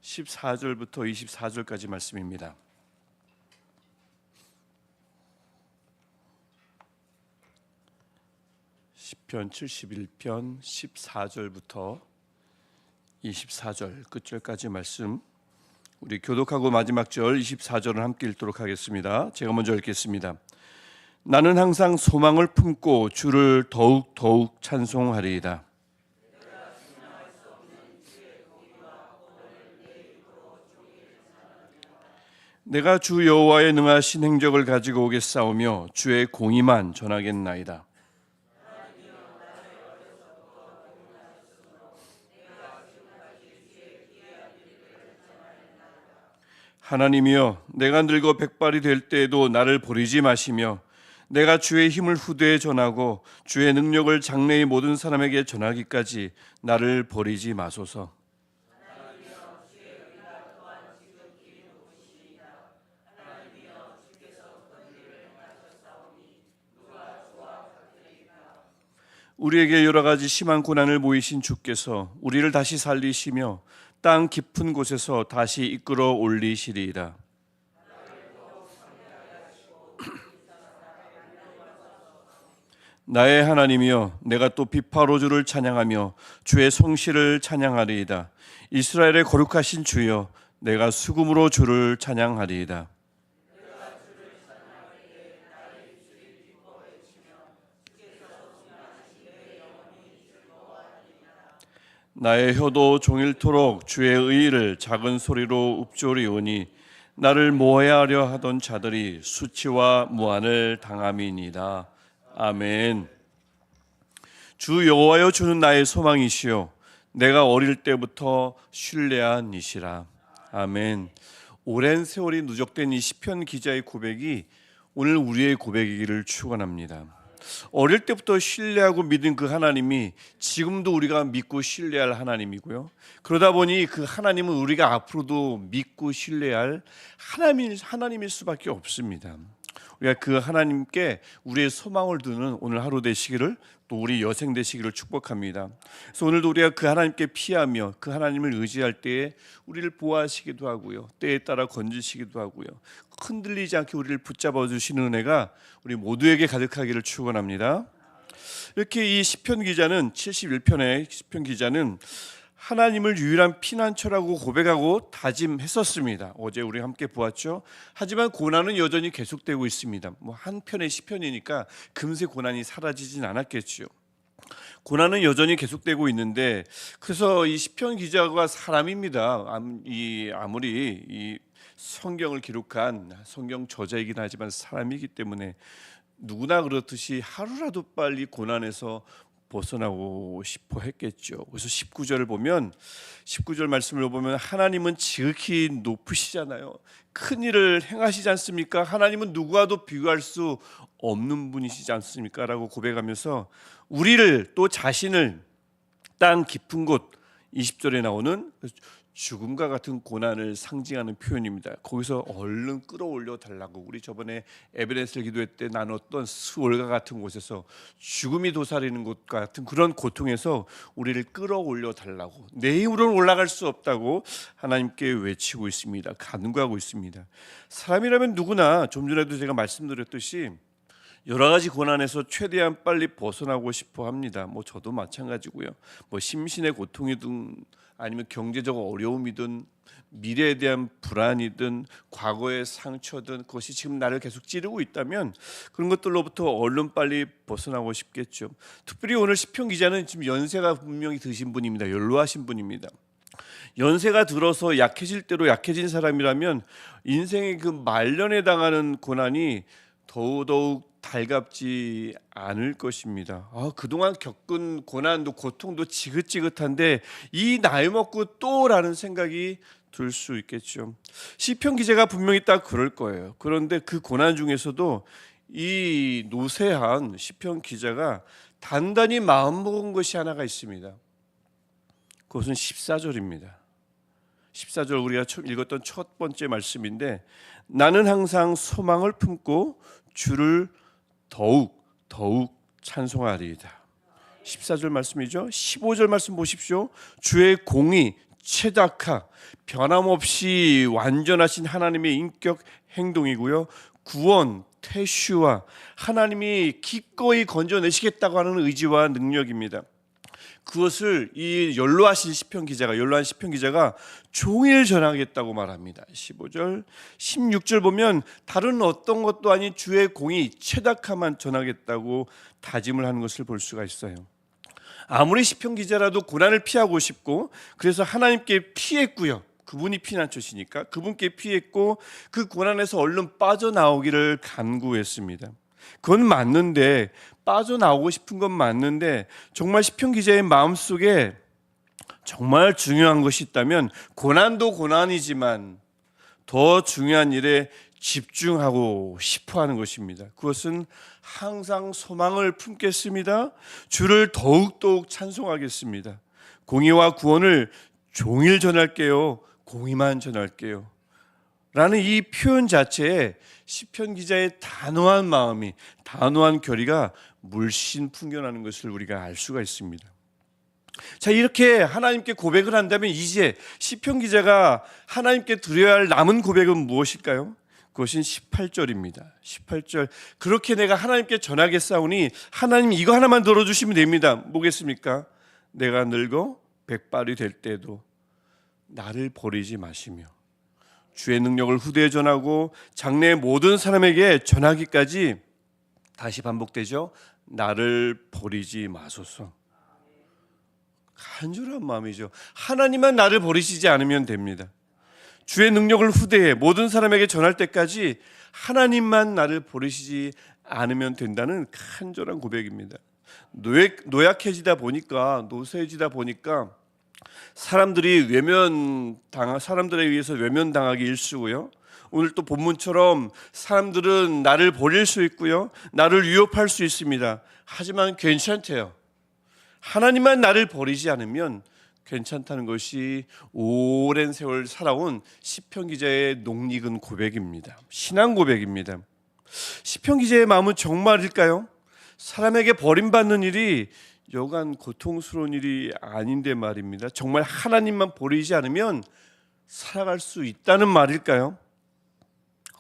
14절부터 24절까지 말씀입니다. 시편 71편 14절부터 24절 끝절까지 말씀, 우리 교독하고 마지막 절 24절을 함께 읽도록 하겠습니다. 제가 먼저 읽겠습니다. 나는 항상 소망을 품고 주를 더욱 찬송하리이다. 내가 주 여호와의 능하신 행적을 가지고 오겠사오며 주의 공의만 전하겠나이다. 하나님이여, 내가 늙어 백발이 될 때에도 나를 버리지 마시며 내가 주의 힘을 후대에 전하고 주의 능력을 장래의 모든 사람에게 전하기까지 나를 버리지 마소서. 우리에게 여러 가지 심한 고난을 모이신 주께서 우리를 다시 살리시며 땅 깊은 곳에서 다시 이끌어 올리시리이다. 나의 하나님이여, 내가 또 비파로 주를 찬양하며 주의 성실을 찬양하리이다. 이스라엘의 거룩하신 주여, 내가 수금으로 주를 찬양하리이다. 나의 혀도 종일토록 주의 의의를 작은 소리로 읊조리오니 나를 모해하려 하던 자들이 수치와 무한을 당함이니이다. 아멘. 주 여호와여, 주는 나의 소망이시요 내가 어릴 때부터 신뢰한 이시라. 아멘. 오랜 세월이 누적된 이 시편 기자의 고백이 오늘 우리의 고백이기를 축원합니다. 어릴 때부터 신뢰하고 믿은 그 하나님이 지금도 우리가 믿고 신뢰할 하나님이고요. 그러다 보니 그 하나님은 우리가 앞으로도 믿고 신뢰할 하나님일 수밖에 없습니다. 우리가 그 하나님께 우리의 소망을 두는 오늘 하루 되시기를, 또 우리 여생 되시기를 축복합니다. 그래서 오늘도 우리가 그 하나님께 피하며 그 하나님을 의지할 때에 우리를 보호하시기도 하고요, 때에 따라 건지시기도 하고요, 흔들리지 않게 우리를 붙잡아 주시는 은혜가 우리 모두에게 가득하기를 축원합니다. 이렇게 이 시편 기자는 71편의 시편 기자는 하나님을 유일한 피난처라고 고백하고 다짐했었습니다. 어제 우리 함께 보았죠. 하지만 고난은 여전히 계속되고 있습니다. 한 편의 시편이니까 금세 고난이 사라지진 않았겠죠. 고난은 여전히 계속되고 있는데, 그래서 이 시편 기자가 사람입니다. 아무리 이 성경을 기록한 성경 저자이긴 하지만 사람이기 때문에 누구나 그렇듯이 하루라도 빨리 고난에서 벗어나고 싶어 했겠죠. 그래서 19절을 보면, 19절 말씀을 보면 하나님은 지극히 높으시잖아요. 큰 일을 행하시지 않습니까? 하나님은 누구와도 비교할 수 없는 분이시지 않습니까? 라고 고백하면서 우리를, 또 자신을 땅 깊은 곳, 20절에 나오는 죽음과 같은 고난을 상징하는 표현입니다. 거기서 얼른 끌어올려 달라고. 우리 저번에 에베네셀 기도회 때 나눴던 스월과 같은 곳에서 죽음이 도사리는 곳 같은 그런 고통에서 우리를 끌어올려 달라고, 내 힘으로는 올라갈 수 없다고 하나님께 외치고 있습니다. 간구하고 있습니다. 사람이라면 누구나 좀 전에도 제가 말씀드렸듯이 여러 가지 고난에서 최대한 빨리 벗어나고 싶어 합니다. 저도 마찬가지고요. 심신의 고통이든 아니면 경제적 어려움이든 미래에 대한 불안이든 과거의 상처든 그것이 지금 나를 계속 찌르고 있다면 그런 것들로부터 얼른 빨리 벗어나고 싶겠죠. 특별히 오늘 시편 기자는 지금 연세가 분명히 드신 분입니다. 연로하신 분입니다. 연세가 들어서 약해질 대로 약해진 사람이라면 인생의 그 말년에 당하는 고난이 더더욱 달갑지 않을 것입니다. 그동안 겪은 고난도 고통도 지긋지긋한데 이 나이 먹고 또라는 생각이 들 수 있겠죠. 시편 기자가 분명히 딱 그럴 거예요. 그런데 그 고난 중에서도 이 노쇠한 시편 기자가 단단히 마음먹은 것이 하나가 있습니다. 그것은 14절입니다. 14절 우리가 읽었던 첫 번째 말씀인데, 나는 항상 소망을 품고 주를 더욱 찬송하리이다. 14절 말씀이죠. 15절 말씀 보십시오. 주의 공의 체다카, 변함없이 완전하신 하나님의 인격 행동이고요. 구원, 태슈와 하나님이 기꺼이 건져내시겠다고 하는 의지와 능력입니다. 그것을 이 연로한 시편 기자가 종일 전하겠다고 말합니다. 15절, 16절 보면 다른 어떤 것도 아닌 주의 공의 체다카만 전하겠다고 다짐을 하는 것을 볼 수가 있어요. 아무리 시편 기자라도 고난을 피하고 싶고 그래서 하나님께 피했고요. 그분이 피난처시니까 그분께 피했고 그 고난에서 얼른 빠져나오기를 간구했습니다. 그건 맞는데, 빠져나오고 싶은 건 맞는데, 정말 시편 기자의 마음속에 정말 중요한 것이 있다면 고난도 고난이지만 더 중요한 일에 집중하고 싶어 하는 것입니다. 그것은 항상 소망을 품겠습니다. 주를 더욱더욱 찬송하겠습니다. 공의와 구원을 종일 전할게요. 공의만 전할게요. 라는 이 표현 자체에 시편 기자의 단호한 마음이, 단호한 결의가 물씬 풍겨나는 것을 우리가 알 수가 있습니다. 자, 이렇게 하나님께 고백을 한다면 이제 시편 기자가 하나님께 드려야 할 남은 고백은 무엇일까요? 그것은 18절입니다. 18절, 그렇게 내가 하나님께 전하겠사오니 하나님 이거 하나만 들어주시면 됩니다. 뭐겠습니까? 내가 늙어 백발이 될 때도 나를 버리지 마시며 주의 능력을 후대에 전하고 장래의 모든 사람에게 전하기까지, 다시 반복되죠. 나를 버리지 마소서. 간절한 마음이죠. 하나님만 나를 버리시지 않으면 됩니다. 주의 능력을 후대에 모든 사람에게 전할 때까지 하나님만 나를 버리시지 않으면 된다는 간절한 고백입니다. 노약해지다 보니까, 노쇠해지다 보니까 사람들에 의해서 외면당하기 일쑤고요. 오늘 또 본문처럼 사람들은 나를 버릴 수 있고요, 나를 위협할 수 있습니다. 하지만 괜찮대요. 하나님만 나를 버리지 않으면 괜찮다는 것이 오랜 세월 살아온 시편 기자의 녹익은 고백입니다. 신앙 고백입니다. 시편 기자의 마음은 정말일까요? 사람에게 버림받는 일이 여간 고통스러운 일이 아닌데 말입니다. 정말 하나님만 버리지 않으면 살아갈 수 있다는 말일까요?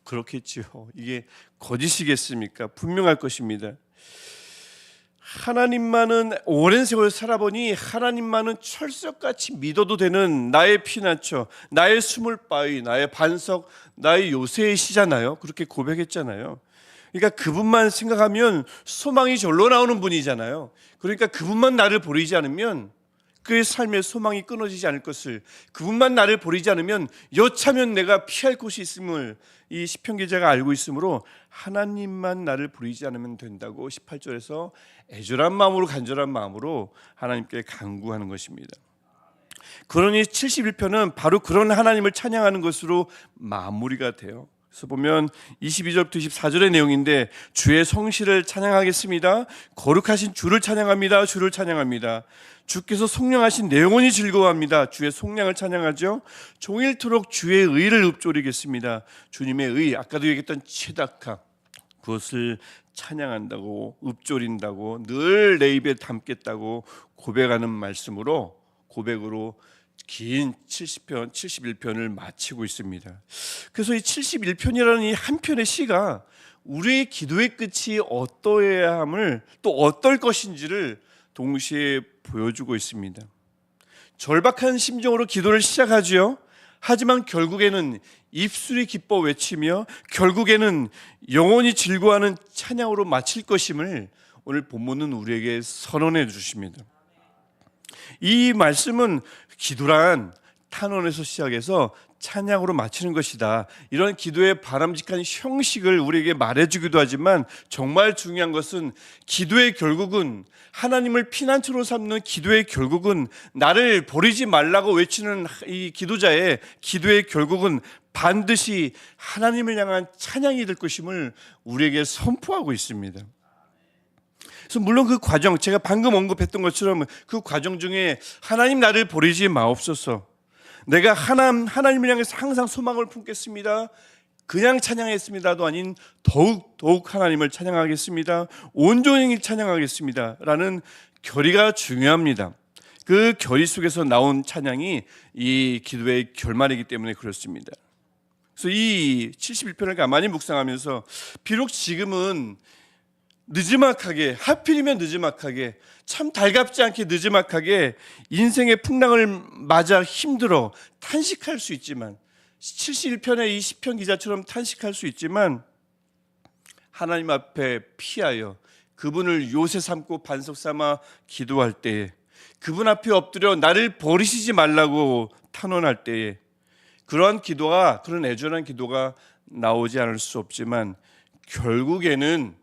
그렇겠지요. 이게 거짓이겠습니까? 분명할 것입니다. 하나님만은, 오랜 세월 살아보니 하나님만은 철석같이 믿어도 되는 나의 피난처, 나의 숨을 바위, 나의 반석, 나의 요새이시잖아요. 그렇게 고백했잖아요. 그러니까 그분만 생각하면 소망이 절로 나오는 분이잖아요. 그러니까 그분만 나를 버리지 않으면 그의 삶의 소망이 끊어지지 않을 것을, 그분만 나를 버리지 않으면 여차면 내가 피할 곳이 있음을 이 시편 기자가 알고 있으므로 하나님만 나를 버리지 않으면 된다고 18절에서 애절한 마음으로, 간절한 마음으로 하나님께 간구하는 것입니다. 그러니 71편은 바로 그런 하나님을 찬양하는 것으로 마무리가 돼요. 그래서 보면 22절부터 24절의 내용인데, 주의 성실을 찬양하겠습니다. 거룩하신 주를 찬양합니다. 주를 찬양합니다. 주께서 속량하신 내 영혼이 즐거워합니다. 주의 속량을 찬양하죠. 종일토록 주의 의를 읊조리겠습니다. 주님의 의, 아까도 얘기했던 체다카, 그것을 찬양한다고, 읊조린다고, 늘 내 입에 담겠다고 고백하는 말씀으로, 고백으로 긴 70편, 71편을 마치고 있습니다. 그래서 이 71편이라는 이 한 편의 시가 우리의 기도의 끝이 어떠해야 함을, 또 어떨 것인지를 동시에 보여주고 있습니다. 절박한 심정으로 기도를 시작하지요. 하지만 결국에는 입술이 기뻐 외치며 결국에는 영혼이 즐거워하는 찬양으로 마칠 것임을 오늘 본문은 우리에게 선언해 주십니다. 이 말씀은 기도란 탄원에서 시작해서 찬양으로 마치는 것이다, 이런 기도의 바람직한 형식을 우리에게 말해주기도 하지만, 정말 중요한 것은 기도의 결국은, 하나님을 피난처로 삼는 기도의 결국은, 나를 버리지 말라고 외치는 이 기도자의 기도의 결국은 반드시 하나님을 향한 찬양이 될 것임을 우리에게 선포하고 있습니다. 그래서 물론 그 과정, 제가 방금 언급했던 것처럼 그 과정 중에 하나님 나를 버리지 마옵소서, 내가 하나님을 향해서 항상 소망을 품겠습니다, 그냥 찬양했습니다도 아닌 더욱 하나님을 찬양하겠습니다, 온전히 찬양하겠습니다 라는 결의가 중요합니다. 그 결의 속에서 나온 찬양이 이 기도의 결말이기 때문에 그렇습니다. 그래서 이 71편을 가만히 묵상하면서 비록 지금은 느지막하게, 하필이면 느지막하게, 참 달갑지 않게 느지막하게 인생의 풍랑을 맞아 힘들어 탄식할 수 있지만, 71편의 이 시편 기자처럼 탄식할 수 있지만, 하나님 앞에 피하여 그분을 요새 삼고 반석 삼아 기도할 때에, 그분 앞에 엎드려 나를 버리시지 말라고 탄원할 때에, 그러한 기도가, 그런 애절한 기도가 나오지 않을 수 없지만, 결국에는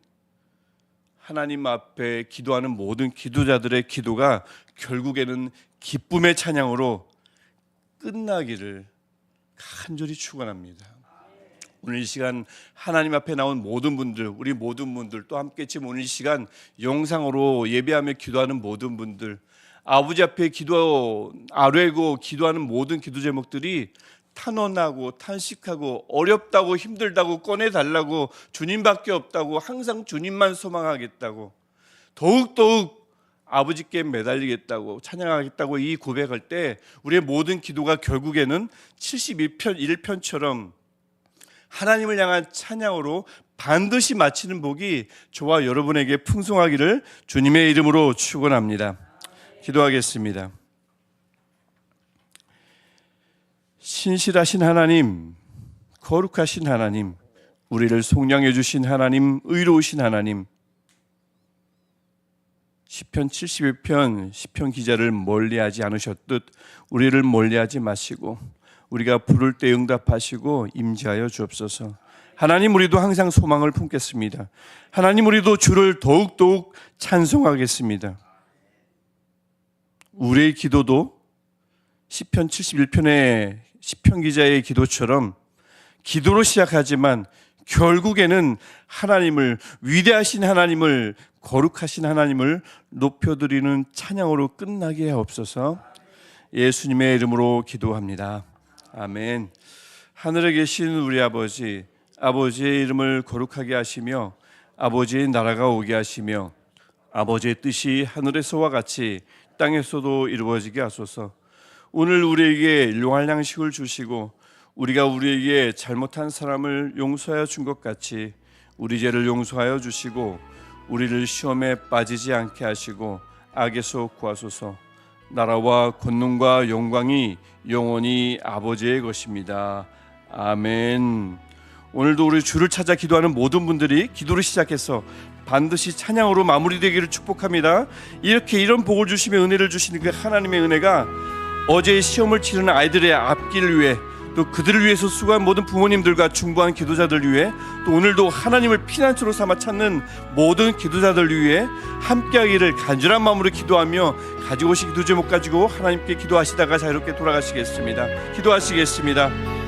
하나님 앞에 기도하는 모든 기도자들의 기도가 결국에는 기쁨의 찬양으로 끝나기를 간절히 축원합니다. 오늘 이 시간 하나님 앞에 나온 모든 분들, 우리 모든 분들, 또 함께 지금 오늘 이 시간 영상으로 예배하며 기도하는 모든 분들, 아버지 앞에 아뢰고 기도하는 모든 기도 제목들이 탄원하고 탄식하고 어렵다고 힘들다고 꺼내달라고, 주님밖에 없다고, 항상 주님만 소망하겠다고, 더욱더욱 아버지께 매달리겠다고, 찬양하겠다고 이 고백할 때 우리의 모든 기도가 결국에는 71편 1편처럼 하나님을 향한 찬양으로 반드시 마치는 복이 저와 여러분에게 풍성하기를 주님의 이름으로 축원합니다. 기도하겠습니다. 신실하신 하나님, 거룩하신 하나님, 우리를 속량해 주신 하나님, 의로우신 하나님, 시편 71편 시편 기자를 멀리하지 않으셨듯 우리를 멀리하지 마시고 우리가 부를 때 응답하시고 임재하여 주옵소서. 하나님, 우리도 항상 소망을 품겠습니다. 하나님, 우리도 주를 더욱더욱 찬송하겠습니다. 우리의 기도도 시편 71편의 시편 기자의 기도처럼 기도로 시작하지만 결국에는 하나님을, 위대하신 하나님을, 거룩하신 하나님을 높여드리는 찬양으로 끝나게 하옵소서. 예수님의 이름으로 기도합니다. 아멘. 하늘에 계신 우리 아버지, 아버지의 이름을 거룩하게 하시며 아버지의 나라가 오게 하시며 아버지의 뜻이 하늘에서와 같이 땅에서도 이루어지게 하소서. 오늘 우리에게 일용할 양식을 주시고 우리가 우리에게 잘못한 사람을 용서하여 준 것 같이 우리 죄를 용서하여 주시고 우리를 시험에 빠지지 않게 하시고 악에서 구하소서. 나라와 권능과 영광이 영원히 아버지의 것입니다. 아멘. 오늘도 우리 주를 찾아 기도하는 모든 분들이 기도를 시작해서 반드시 찬양으로 마무리되기를 축복합니다. 이런 복을 주시며 은혜를 주시는 그 하나님의 은혜가 어제 시험을 치르는 아이들의 앞길을 위해, 또 그들을 위해서 수고한 모든 부모님들과 중보한 기도자들 위해, 또 오늘도 하나님을 피난처로 삼아 찾는 모든 기도자들 위해 함께하기를 간절한 마음으로 기도하며 가지고 오신 기도 제목 가지고 하나님께 기도하시다가 자유롭게 돌아가시겠습니다. 기도하시겠습니다.